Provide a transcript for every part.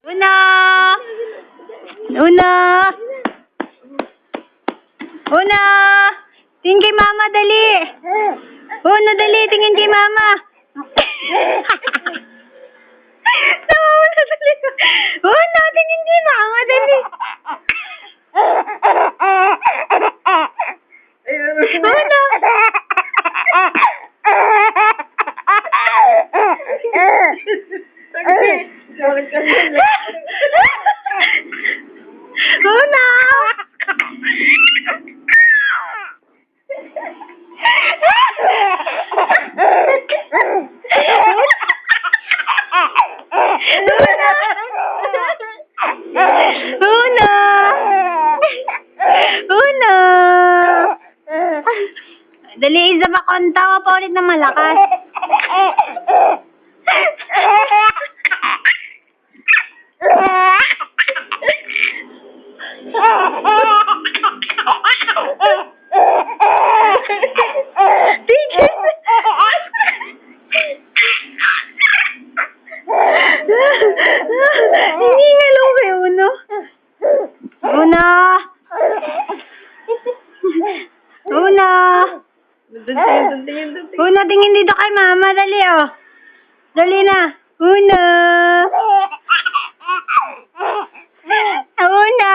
Una! Una! Una! Tingin kay mama, dali! Una, dali! Tingin kay mama! Nawawala dali! Una! Tingin kay mama, dali! Una! Una! Una! Una! Dali, isa pa kontawa pa ulit na malakas. Tigil! Hindi nga lang kayo, no? Una! Una! Una, tingin dito kay mama. Dali, oh. Dali na. Una! Una!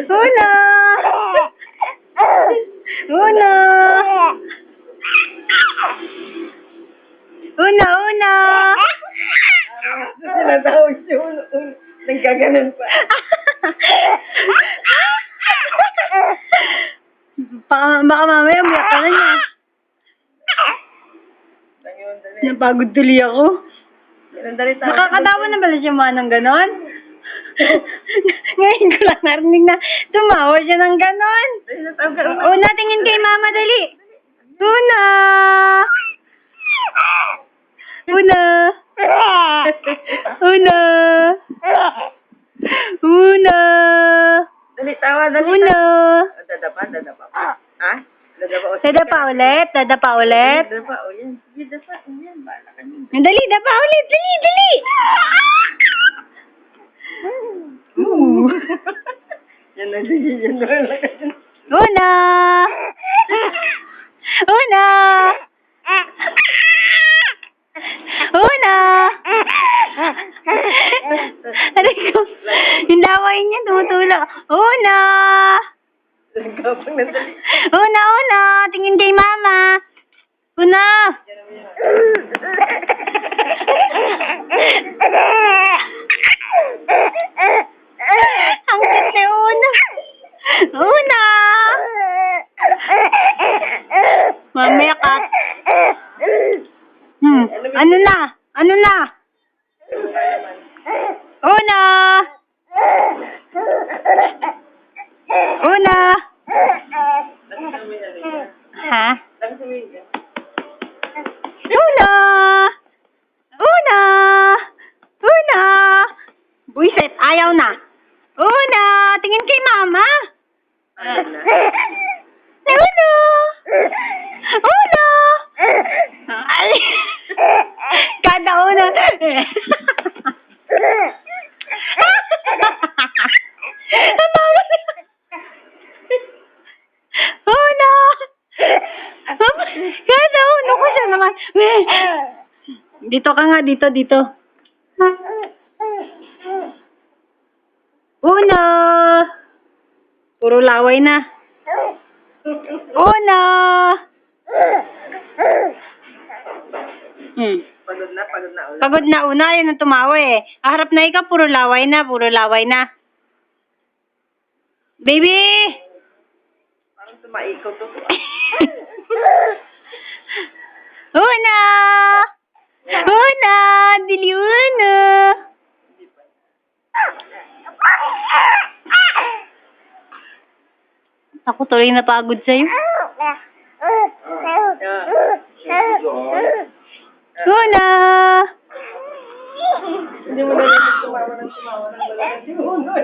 Una! Una! Una, una! Sinatawag siya ulo. Nagkaganon pa. Baka mamaya umiyak ka na niya. Napagod tuloy ako. Nakakatawa na pala siya manang ganon. Ngayon ko lang narinig na tumawa siya ng ganon. Una, tingin kay mama, dali. Una! Una! Una! Una! Dali, tawa, dali. Una! Dadapa. Ha? Dadapa o. Dadapa ulit? Dadapa ulit? Dadapa o yan. Sige, dapa o yan. Bala ka niyo. Dali, dapa ulit! Dali, dali! Yan na, sige, yan na. Una! Una! Una! Aray ko. Yung laway niya, tumutulak. Una! Nagkapang na dali. Una, una! Tingin kay mama. Una! Ang cute ni Una. Una! Mamaya ka. Ano na? Ano na? Una! Una! Ha? Una! Una! Una! Buisit, ayaw na. Una! Tingin kay mama. Una! Una! Ay! Kada una. Una! Kada una ko siya naman. Dito ka nga, dito. Una! Puro laway na. Una! Pagod na ulit. Pagod na una, yun ang tumawa eh. Harap na ikaw, puro laway na. Baby! Parang tumaikaw to. Una! Una! Dili una! Ako tuloy napagod sa'yo. Una! Hindi mo na tumawa ng tumawa. Hindi mo na